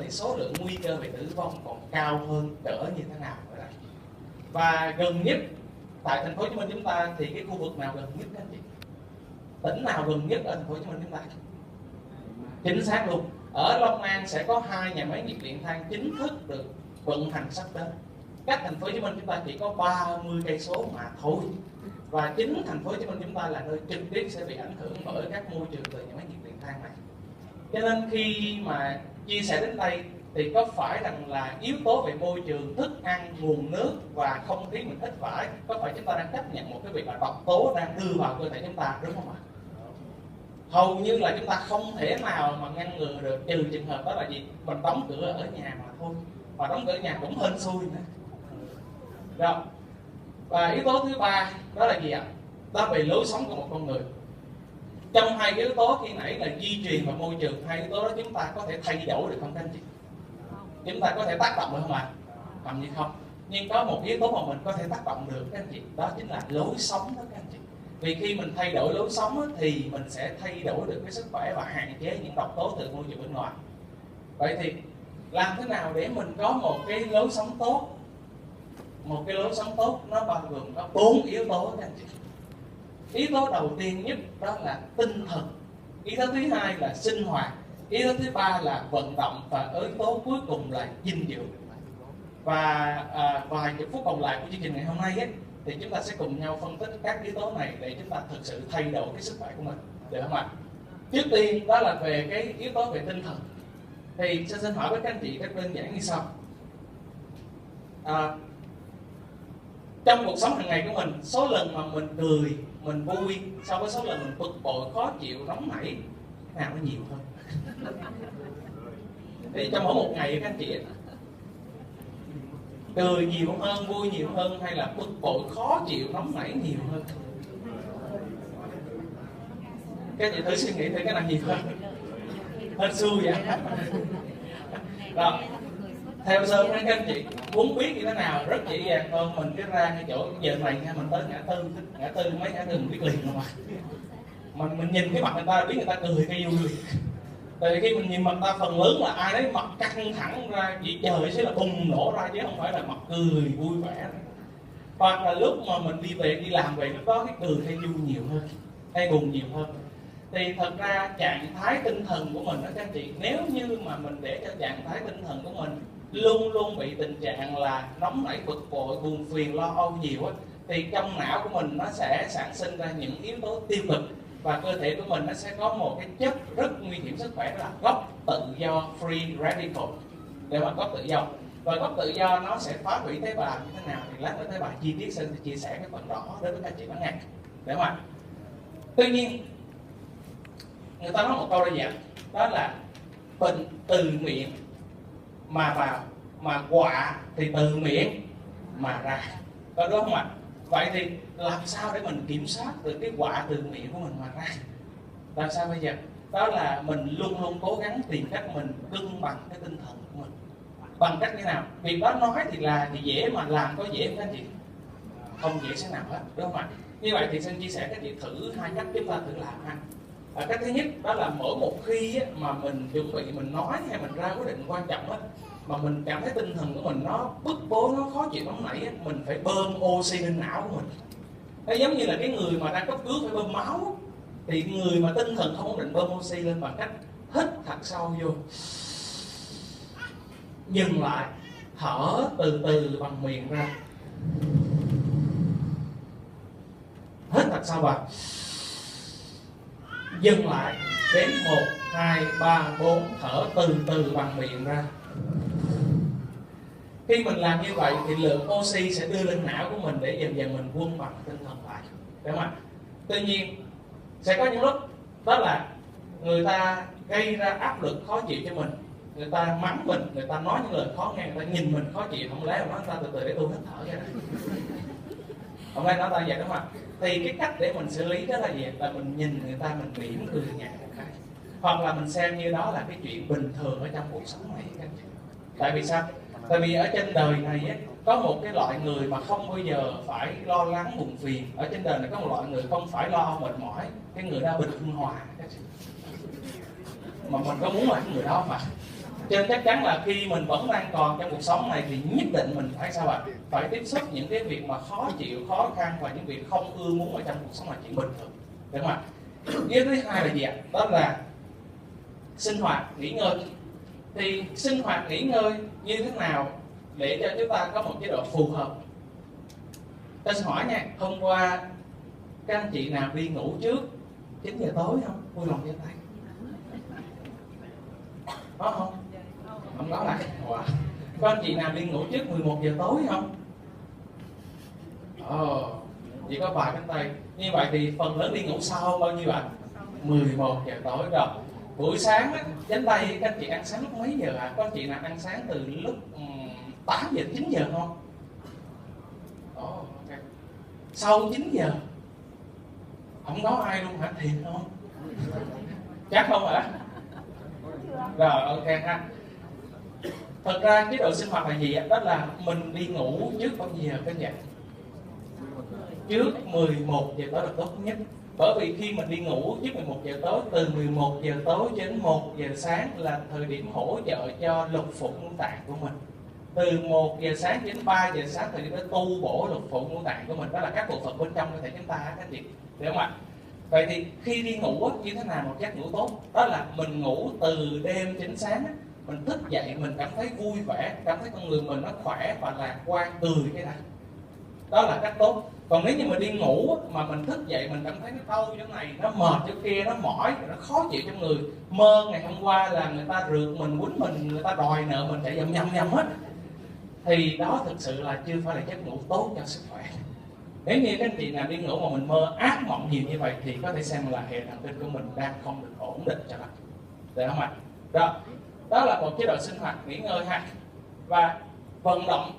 thì số lượng nguy cơ về tử vong còn cao hơn cỡ như thế nào nữa đây. Và gần nhất tại thành phố Hồ Chí Minh chúng ta thì cái khu vực nào gần nhất các anh chị? Tỉnh nào gần nhất ở thành phố Hồ Chí Minh chúng ta? Chính xác luôn. Ở Long An sẽ có 2 nhà máy nhiệt điện than chính thức được vận hành sắp tới. Cách thành phố Hồ Chí Minh chúng ta chỉ có 30 cây số mà thôi. Và chính thành phố Hồ Chí Minh chúng ta là nơi trực tiếp sẽ bị ảnh hưởng bởi các môi trường từ nhà máy nhiệt điện than này. Cho nên khi mà chia sẻ đến đây thì có phải rằng là yếu tố về môi trường, thức ăn, nguồn nước và không khí mình hít phải, có phải chúng ta đang chấp nhận một cái việc là độc tố đang đưa vào cơ thể chúng ta, đúng không ạ? Hầu như là chúng ta không thể nào mà ngăn ngừa được, trừ trường hợp đó là gì? Mình đóng cửa ở nhà mà thôi. Và đóng cửa ở nhà cũng hên xui nữa. Rồi. Và yếu tố thứ ba đó là gì ạ? Đó là về lối sống của một con người. Trong 2 yếu tố khi nãy là di truyền và môi trường, 2 yếu tố đó chúng ta có thể thay đổi được không các anh chị? Chúng ta có thể tác động được không ạ? Làm như không. Nhưng có một yếu tố mà mình có thể tác động được các anh chị, đó chính là lối sống đó các anh chị. Vì khi mình thay đổi lối sống thì mình sẽ thay đổi được cái sức khỏe và hạn chế những độc tố từ môi trường bên ngoài. Vậy thì làm thế nào để mình có một cái lối sống tốt? Một cái lối sống tốt nó bao gồm có 4 yếu tố các anh chị. Yếu tố đầu tiên nhất đó là tinh thần. Yếu tố thứ hai là sinh hoạt. Yếu tố thứ ba là vận động. Và yếu tố cuối cùng là dinh dưỡng. Và vài chục phút còn lại của chương trình ngày hôm nay ấy, thì chúng ta sẽ cùng nhau phân tích các yếu tố này để chúng ta thực sự thay đổi cái sức khỏe của mình, được không ạ? Trước tiên đó là về cái yếu tố về tinh thần. Thì xin hỏi với các anh chị rất đơn giản như sau. Trong cuộc sống hàng ngày của mình, số lần mà mình cười, mình vui so với số lần mình bực bội, khó chịu, nóng nảy, cái nào nó nhiều hơn? Thì trong mỗi một ngày các anh chị cười nhiều hơn, vui nhiều hơn hay là bực bội, khó chịu, nóng nảy nhiều hơn? Các chị thử suy nghĩ thử cái nào nhiều hơn? Hên xui vậy. Rồi, theo Sơn các anh chị muốn biết như thế nào rất dễ dàng thôi, mình cứ ra cái chỗ giờ này nha, mình tới ngã tư mấy ngã tư mình biết liền luôn mà. Mình nhìn cái mặt người ta biết người ta cười cái vui. Tại vì khi mình nhìn mặt ta phần lớn là ai đấy mặt căng thẳng ra, chỉ trời sẽ là bùng nổ ra chứ không phải là mặt cười vui vẻ. Hoặc là lúc mà mình đi về đi làm về lúc đó cái cười hay vui nhiều hơn, hay buồn nhiều hơn. Thì thật ra trạng thái tinh thần của mình đó các anh chị, nếu như mà mình để cho trạng thái tinh thần của mình luôn luôn bị tình trạng là nóng nảy, bực bội, buồn phiền, lo âu nhiều á, thì trong não của mình nó sẽ sản sinh ra những yếu tố tiêu cực và cơ thể của mình nó sẽ có một cái chất rất nguy hiểm sức khỏe, đó là gốc tự do free radical, để mà gốc tự do. Và gốc tự do nó sẽ phá hủy tế bào như thế nào thì lát nữa tế bào chi tiết sẽ chia sẻ cái phần đó đối với các chị lắng nghe, để mà tuy nhiên người ta nói một câu là gì ạ? Đó là bệnh từ miệng mà vào, mà quạ thì từ miệng mà ra, có đúng không ạ? Vậy thì làm sao để mình kiểm soát được cái quạ từ miệng của mình mà ra? Làm sao bây giờ? Đó là mình luôn luôn cố gắng tìm cách mình cân bằng cái tinh thần của mình. Bằng cách như nào? Việc đó nói thì dễ mà làm có dễ không các anh chị? Không dễ sẽ nào hết, đúng không ạ? Như vậy thì xin chia sẻ các chị thử 2 cách chúng ta thử làm ha. Cách thứ nhất đó là mỗi một khi mà mình chuẩn bị mình nói hay mình ra quyết định quan trọng mà mình cảm thấy tinh thần của mình nó bức bối, nó khó chịu, nóng nảy, mình phải bơm oxy lên não của mình. Nó giống như là cái người mà đang cấp cứu phải bơm máu, thì người mà tinh thần không ổn định bơm oxy lên bằng cách hít thật sâu vô, dừng lại, thở từ từ bằng miệng ra, hít thật sâu vào, dừng lại, đếm 1, 2, 3, 4, thở từ từ bằng miệng ra. Khi mình làm như vậy thì lượng oxy sẽ đưa lên não của mình để dần dần mình quân bằng tinh thần lại, đúng không ạ? Tuy nhiên sẽ có những lúc đó là người ta gây ra áp lực khó chịu cho mình, người ta mắng mình, người ta nói những lời khó nghe, người ta nhìn mình khó chịu, không lẽ mà nói người ta từ từ để tôi hít thở ra. Không lẽ nói ta vậy đúng không ạ? Thì cái cách để mình xử lý đó là gì? Là mình nhìn người ta, mình mỉm cười nhẹ một cái, hoặc là mình xem như đó là cái chuyện bình thường ở trong cuộc sống này. Tại vì sao? Tại vì ở trên đời này ấy, có một cái loại người mà không bao giờ phải lo lắng buồn phiền. Ở trên đời này có một loại người không phải lo mệt mỏi, cái người đó bình hòa. Mà mình có muốn là cái người đó mà Cho nên chắc chắn là khi mình vẫn đang còn trong cuộc sống này thì nhất định mình phải sao ạ? Phải tiếp xúc những cái việc mà khó chịu, khó khăn và những việc không ưa muốn ở trong cuộc sống là chuyện bình thường, đúng không ạ? Cái thứ hai là gì ạ? Đó là sinh hoạt, nghỉ ngơi. Thì sinh hoạt, nghỉ ngơi như thế nào để cho chúng ta có một chế độ phù hợp? Tôi xin hỏi nha, hôm qua các anh chị nào đi ngủ trước 9 giờ tối không? Vui lòng giơ tay. Có không? Không có lại. Wow. Có anh chị nào đi ngủ trước 11 giờ tối không? Chỉ có vài cánh tay. Như vậy thì phần lớn đi ngủ sau bao nhiêu ạ? 11 giờ tối rồi. Buổi sáng á, chánh tay các anh chị ăn sáng lúc mấy giờ ạ? Có anh chị nào ăn sáng từ lúc 8 giờ 9 giờ không? Okay. Sau 9 giờ không có ai luôn hả? Thiệt không? Chắc không hả? Rồi ok ha. Thật ra chế độ sinh hoạt là gì ạ? Đó là mình đi ngủ trước bao nhiêu giờ các bạn? Trước 11 giờ tối là tốt nhất. Bởi vì khi mình đi ngủ trước 11 giờ tối, từ 11 giờ tối đến 1 giờ sáng là thời điểm hỗ trợ cho lục phủ ngũ tạng của mình. Từ 1 giờ sáng đến 3 giờ sáng thời điểm đó tu bổ lục phủ ngũ tạng của mình. Đó là các bộ phận bên trong cơ thể chúng ta các chị, được không ạ? Vậy thì khi đi ngủ như thế nào một giấc ngủ tốt? Đó là mình ngủ từ đêm đến sáng, mình thức dậy mình cảm thấy vui vẻ, cảm thấy con người mình nó khỏe và lạc quan, cười cái này. Đó là cách tốt. Còn nếu như mình đi ngủ mà mình thức dậy mình cảm thấy nó đau chỗ này, nó mệt chỗ kia, nó mỏi, nó khó chịu trong người, mơ ngày hôm qua là người ta rượt mình, quýnh mình, người ta đòi nợ mình, chạy nhầm hết, thì đó thực sự là chưa phải là giấc ngủ tốt cho sức khỏe. Nếu như các anh chị nào đi ngủ mà mình mơ ác mộng nhiều như vậy thì có thể xem là hệ thần kinh của mình đang không được ổn định cho lắm, được không ạ? Đó là một chế độ sinh hoạt nghỉ ngơi ha. Và vận động.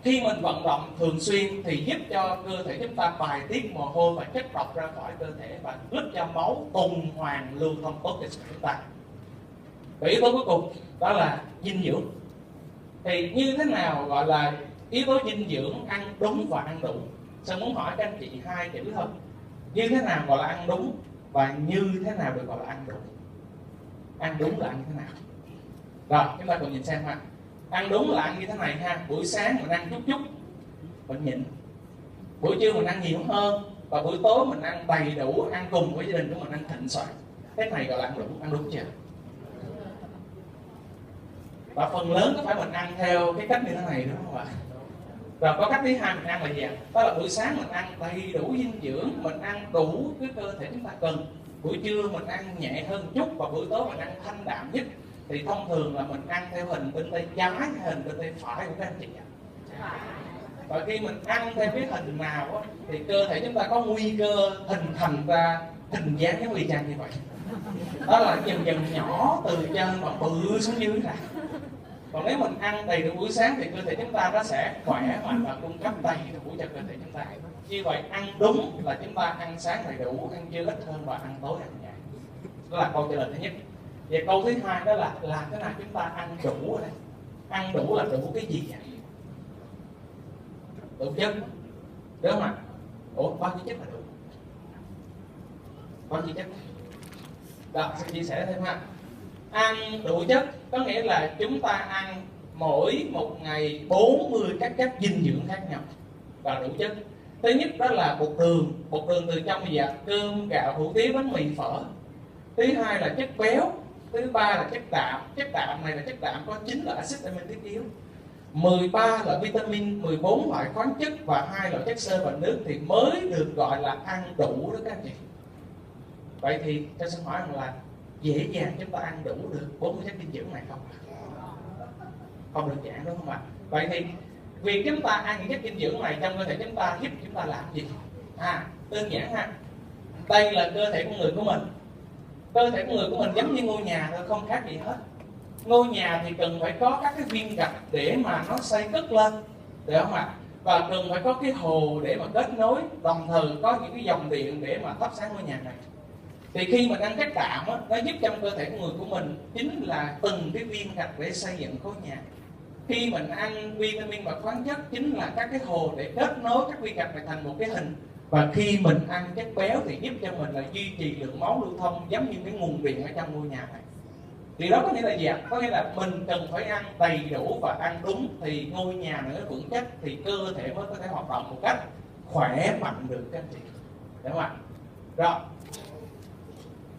Khi mình vận động thường xuyên thì giúp cho cơ thể chúng ta bài tiết mồ hôi và chất độc ra khỏi cơ thể và giúp cho máu tuần hoàn lưu thông tốt cho sức khỏe chúng ta. Và yếu tố cuối cùng đó là dinh dưỡng. Thì như thế nào gọi là yếu tố dinh dưỡng, ăn đúng và ăn đủ? Sơn muốn hỏi các anh chị hai chữ thôi. Như thế nào gọi là ăn đúng và như thế nào được gọi là ăn đủ? Ăn đúng là ăn như thế nào? Rồi chúng ta cùng nhìn xem ha. Ăn đúng là ăn như thế này ha. Buổi sáng mình ăn chút mình nhịn. Buổi trưa mình ăn nhiều hơn. Và buổi tối mình ăn đầy đủ, ăn cùng với gia đình của mình, ăn thịnh soạn. Cái này gọi là ăn đúng chưa? Và phần lớn có phải mình ăn theo cái cách như thế này đúng không ạ? Rồi có cách thứ hai mình ăn là gì ạ? Đó là buổi sáng mình ăn đầy đủ dinh dưỡng, mình ăn đủ cái cơ thể chúng ta cần. Buổi trưa mình ăn nhẹ hơn chút và buổi tối mình ăn thanh đạm nhất. Thì thông thường là mình ăn theo hình bên tay trái hay hình bên tay phải của các anh chị ạ? Và khi mình ăn theo cái hình nào đó, thì cơ thể chúng ta có nguy cơ hình thành ra hình dáng giống y chang như vậy. Đó là dần dần nhỏ từ trên và bự xuống dưới này. Còn nếu mình ăn đầy đủ buổi sáng thì cơ thể chúng ta nó sẽ khỏe mạnh và cung cấp đầy đủ cho cơ thể chúng ta. Như vậy ăn đúng là chúng ta ăn sáng đầy đủ, ăn trưa ít hơn và ăn tối ăn nhẹ. Đó là câu trả lời thứ nhất. Và câu thứ hai đó là làm thế nào chúng ta ăn đủ ở đây. Ăn đủ là đủ cái gì vậy? Đủ chất, đúng không ạ? Ủa bao nhiêu chất là đủ? Bao nhiêu chất? Đó, sẽ chia sẻ thêm ha. Ăn đủ chất có nghĩa là chúng ta ăn mỗi một ngày 40 các chất dinh dưỡng khác nhau và đủ chất. Thứ nhất đó là bột đường từ trong gì ạ? Cơm, gạo, hủ tiếu, bánh mì, phở. Thứ hai là chất béo. Thứ ba là chất đạm. Chất đạm này là chất đạm có 9 loại axit amin thiết yếu, 13 loại vitamin, 14 loại khoáng chất và 2 loại chất xơ và nước thì mới được gọi là ăn đủ đó các anh chị. Vậy thì cho xin hỏi rằng là dễ dàng chúng ta ăn đủ được 40 chất dinh dưỡng này không? Không được giản đúng không ạ? Vậy thì việc chúng ta ăn những chất dinh dưỡng này trong cơ thể chúng ta giúp chúng ta làm gì? Đơn giản ha. Đây là cơ thể của người của mình. Cơ thể của người của mình giống như ngôi nhà thôi, không khác gì hết. Ngôi nhà thì cần phải có các cái viên gạch để mà nó xây cất lên, được không ạ? Và cần phải có cái hồ để mà kết nối, đồng thời có những cái dòng điện để mà thắp sáng ngôi nhà này. Thì khi mình ăn chất đạm á, nó giúp trong cơ thể của người của mình chính là từng cái viên gạch để xây dựng khối nhà. Khi mình ăn vitamin và khoáng chất chính là các cái hồ để kết nối các viên gạch này thành một cái hình. Và khi mình ăn chất béo thì giúp cho mình là duy trì lượng máu lưu thông giống như cái nguồn điện ở trong ngôi nhà này. Điều đó có nghĩa là gì ạ? Có nghĩa là mình cần phải ăn đầy đủ và ăn đúng thì ngôi nhà này nó vững chắc, thì cơ thể mới có thể hoạt động một cách khỏe mạnh được các anh chị. Đúng không ạ? Rồi.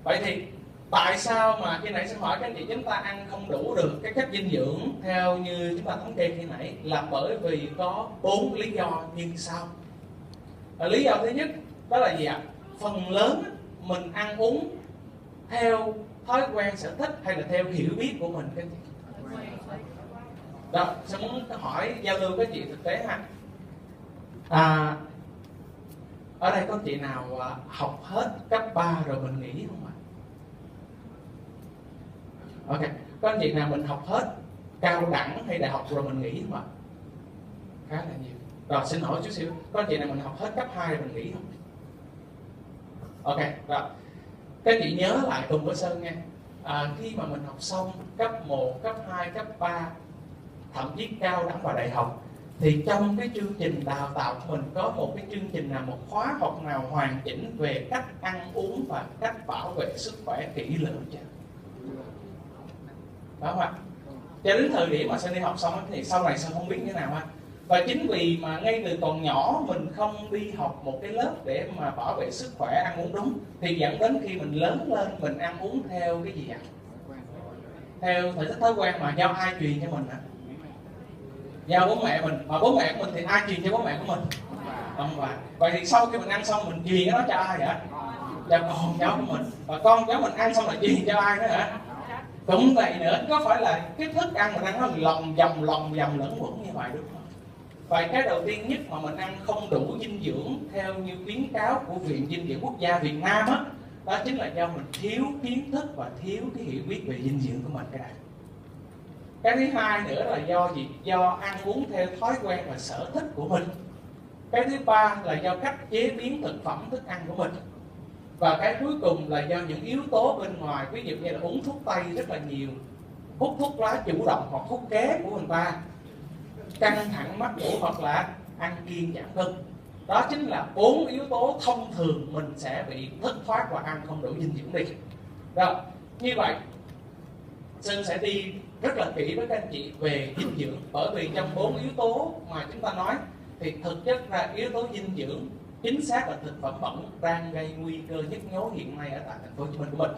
Vậy thì tại sao mà khi nãy xin hỏi các anh chị, chúng ta ăn không đủ được cái chất dinh dưỡng theo như chúng ta thống kê khi nãy, là bởi vì có 4 lý do như sau. Lý do thứ nhất đó là gì ạ? Phần lớn mình ăn uống theo thói quen sở thích hay là theo hiểu biết của mình các chị. Đó, sẽ muốn hỏi giao lưu với chị thực tế ha. Ở đây có chị nào học hết cấp 3 rồi mình nghỉ không ạ? Ok, có anh chị nào mình học hết cao đẳng hay đại học rồi mình nghỉ không ạ? Khá là nhiều. Rồi xin hỏi chút xíu, có anh chị nào mình học hết cấp 2 rồi mình nghỉ không? Ok, rồi. Các chị nhớ lại cùng với Sơn nha. Khi mà mình học xong cấp 1, cấp 2, cấp 3, thậm chí cao đẳng và đại học, thì trong cái chương trình đào tạo của mình có một cái chương trình nào, một khóa học nào hoàn chỉnh về cách ăn uống và cách bảo vệ sức khỏe kỹ lưỡng chưa? Đó không ạ? Cho đến thời điểm mà Sơn đi học xong thì sau này Sơn không biết như thế nào ha. Và chính vì mà ngay từ còn nhỏ mình không đi học một cái lớp để mà bảo vệ sức khỏe ăn uống đúng, thì dẫn đến khi mình lớn lên mình ăn uống theo cái gì ạ? Theo thể thức thói quen mà do ai truyền cho mình ạ? Do bố mẹ mình. Mà bố mẹ của mình thì ai truyền cho bố mẹ của mình? Ông bà. Vậy thì sau khi mình ăn xong mình truyền cái đó cho ai vậy? Cho con cháu của mình. Và con cháu mình ăn xong là truyền cho ai nữa hả? Cũng vậy nữa, có phải là cái thức ăn mình ăn nó lòng vòng lẫn quẩn như vậy đúng không? Vậy cái đầu tiên nhất mà mình ăn không đủ dinh dưỡng theo như khuyến cáo của Viện Dinh dưỡng Quốc gia Việt Nam á, đó chính là do mình thiếu kiến thức và thiếu cái hiểu biết về dinh dưỡng của mình cái này. Cái thứ hai nữa là do gì? Do ăn uống theo thói quen và sở thích của mình. Cái thứ ba là do cách chế biến thực phẩm thức ăn của mình. Và cái cuối cùng là do những yếu tố bên ngoài, ví dụ như là uống thuốc tây rất là nhiều, hút thuốc lá chủ động hoặc hút ké của người ta, căng thẳng mất ngủ hoặc là ăn kiêng giảm cân. Đó chính là 4 yếu tố thông thường mình sẽ bị thất thoát và ăn không đủ dinh dưỡng đi. Rồi, như vậy Sơn sẽ đi rất là kỹ với các anh chị về dinh dưỡng, bởi vì trong 4 yếu tố mà chúng ta nói thì thực chất ra yếu tố dinh dưỡng chính xác là thực phẩm bẩn đang gây nguy cơ nhức nhối hiện nay ở tại thành phố Hồ Chí Minh của mình.